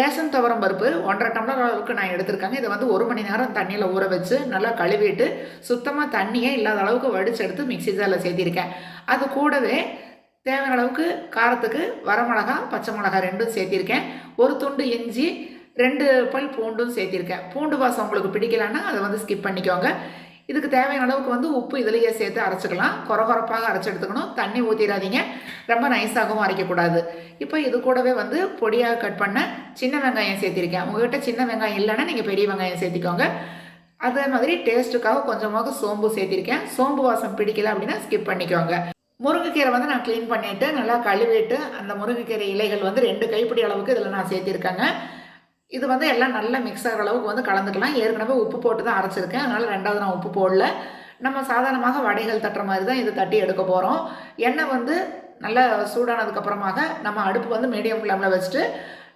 Ration துவரம் பருப்பு 1.5 tumbler அளவுக்கு நான் எடுத்திருக்கேங்க. இதை வந்து 1 மணி நேரம் தண்ணியில் ஊற வச்சு நல்லா கழுவிட்டு சுத்தமாக தண்ணியே இல்லாத அளவுக்கு வடித்து எடுத்து மிக்ஸி ஜாரில் சேர்த்திருக்கேன். அது கூடவே தேவையான அளவுக்கு காரத்துக்கு வரமிளகா, பச்சை மிளகா 2ம் சேர்த்திருக்கேன். ஒரு துண்டு இஞ்சி, 2 பல் பூண்டும் சேர்த்திருக்கேன். பூண்டு வாசம் உங்களுக்கு பிடிக்கலன்னா அதை வந்து ஸ்கிப் பண்ணிக்கோங்க. இதுக்கு தேவையான அளவுக்கு வந்து உப்பு இதிலேயே சேர்த்து அரைச்சிக்கலாம். கொரகொரப்பாக அரைச்சி எடுத்துக்கணும். தண்ணி ஊற்றிடாதீங்க, ரொம்ப நைஸாகவும் அரைக்கக்கூடாது. இப்போ இது கூடவே வந்து பொடியாக கட் பண்ண சின்ன வெங்காயம் சேர்த்திருக்கேன். உங்கள்கிட்ட சின்ன வெங்காயம் இல்லைன்னா நீங்கள் பெரிய வெங்காயம் சேர்த்திக்கோங்க. அதே மாதிரி டேஸ்ட்டுக்காக கொஞ்சமாக சோம்பு சேர்த்திருக்கேன். சோம்பு வாசம் பிடிக்கல அப்படின்னா ஸ்கிப் பண்ணிக்கோங்க. முருங்கைக்கீரை வந்து நான் க்ளீன் பண்ணிவிட்டு நல்லா கழுவிட்டு அந்த முருங்கைக்கீரை இலைகள் வந்து 2 கைப்பிடி அளவுக்கு இதில் நான் சேர்த்திருக்கேங்க. இது வந்து எல்லாம் நல்லா மிக்ஸ் ஆகிற அளவுக்கு வந்து கலந்துக்கலாம். ஏற்கனவே உப்பு போட்டு தான் அரைச்சிருக்கேன், அதனால் 2வது நான் உப்பு போடல. நம்ம சாதாரணமாக வடைகள் தட்டுற மாதிரி தான் இது தட்டி எடுக்க போகிறோம். எண்ணெய் வந்து நல்லா சூடானதுக்கப்புறமாக நம்ம அடுப்பு வந்து மீடியம் ஃப்ளேமில் வச்சுட்டு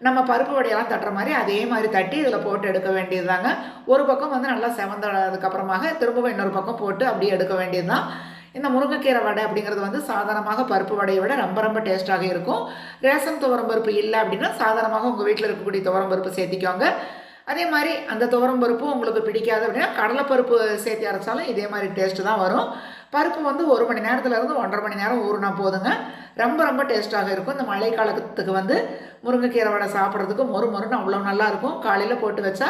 நம்ம பருப்பு வடையெல்லாம் தட்டுற மாதிரி அதே மாதிரி தட்டி இதில் போட்டு எடுக்க வேண்டியது தாங்க. ஒரு பக்கம் வந்து நல்லா செவந்ததுக்கப்புறமாக திரும்பவும் இன்னொரு பக்கம் போட்டு அப்படியே எடுக்க வேண்டியது தான். இந்த முருங்கைக்கீரை வடை அப்படிங்கிறது வந்து சாதாரணமாக பருப்பு வடையை விட ரொம்ப ரொம்ப டேஸ்ட்டாக இருக்கும். ரேஷன் துவரம் பருப்பு இல்லை அப்படின்னா சாதாரணமாக உங்கள் வீட்டில் இருக்கக்கூடிய துவரம் பருப்பு சேர்த்திக்கோங்க. அதே மாதிரி அந்த துவரம் பருப்பு உங்களுக்கு பிடிக்காது அப்படின்னா கடலைப்பருப்பு சேர்த்து அரைச்சாலும் இதே மாதிரி டேஸ்ட்டு தான் வரும். பருப்பு வந்து 1 மணி நேரத்துலேருந்து 1.5 மணி நேரம் ஊறுனா போதுங்க. ரொம்ப ரொம்ப டேஸ்ட்டாக இருக்கும். இந்த மழை காலத்துக்கு வந்து முருங்கைக்கீரை வடை சாப்பிட்றதுக்கு மொறுன்னு அவ்வளோ நல்லாயிருக்கும். காலையில் போட்டு வச்சா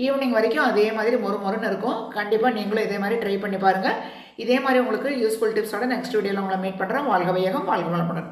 ஈவினிங் வரைக்கும் அதே மாதிரி மொறுன்னு இருக்கும். கண்டிப்பாக நீங்களும் இதே மாதிரி ட்ரை பண்ணி பாருங்கள். இதே மாதிரி உங்களுக்கு யூஸ்ஃபுல் டிப்ஸோட நெக்ஸ்ட் வீடியோவில் உங்களை மீட் பண்ணுறேன். வாழ்க வையகம், வாழ்க வளமுடன்.